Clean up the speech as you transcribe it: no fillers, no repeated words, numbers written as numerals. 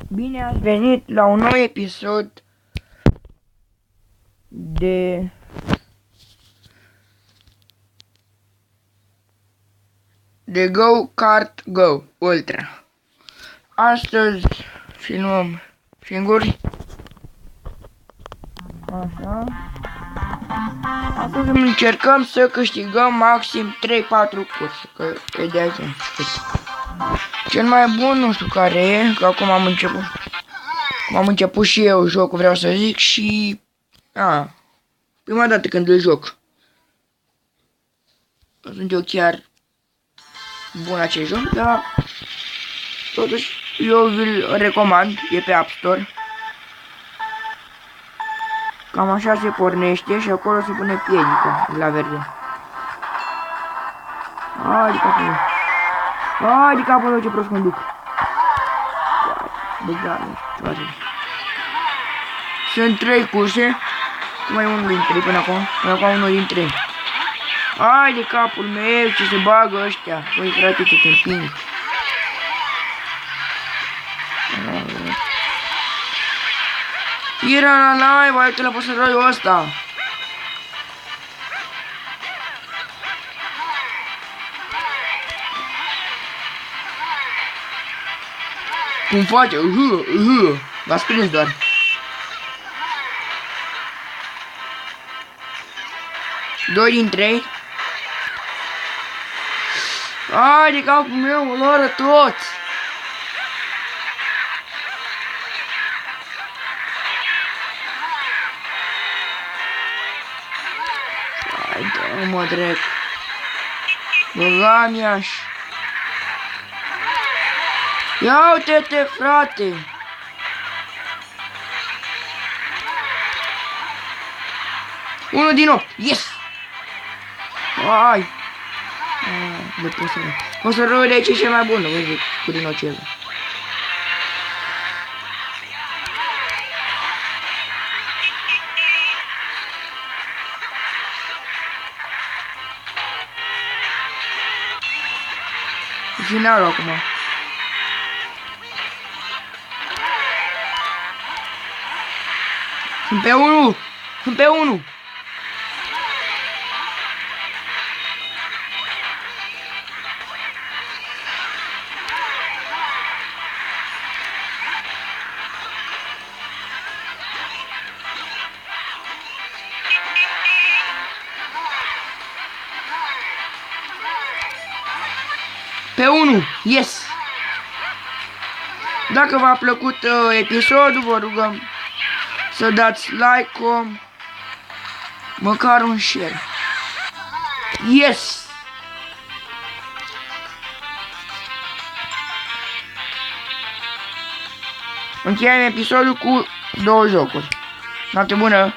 Bine ați venit la un nou episod de Go Kart Go Ultra. Astăzi filmăm singuri. Așa. Astăzi încercăm să câștigăm maxim 3-4 curse, că e de azi. Cel mai bun nu știu care e, că acum am început și eu jocul, vreau să zic, și prima dată când îl joc. Sunt eu chiar bun acest joc, dar totuși eu vi-l recomand, e pe App Store. Cam așa se pornește și acolo se pune piedică la verde. Hai de capul. Hai de capul meu, ce prost conduc. Sunt 3 curse. Mai unul din 3 până acum. Până acum unul din 3. Hai de capul meu, ce se bagă ăștia. Băi frate, ce te împing. Tira la naiba, hai că l-a pus în roiul ăsta. Cum face? V-ați prins doar. Doi din 3. Hai de capul meu, mă luară toți. Hai da, mă drec. Băga mi-aș. Ia uite-te, frate! Unul din 8! Yes! Hai! De păsără. Păsără de aici e cel mai bun, vezi, cu rinocerul. Finalul acum. Sunt pe 1! Sunt pe 1! Pe 1! Yes! Dacă v-a plăcut episodul, vă rugăm să dați like, măcar un share. Yes! Încheiem episodul cu 2 jocuri. Noapte bună!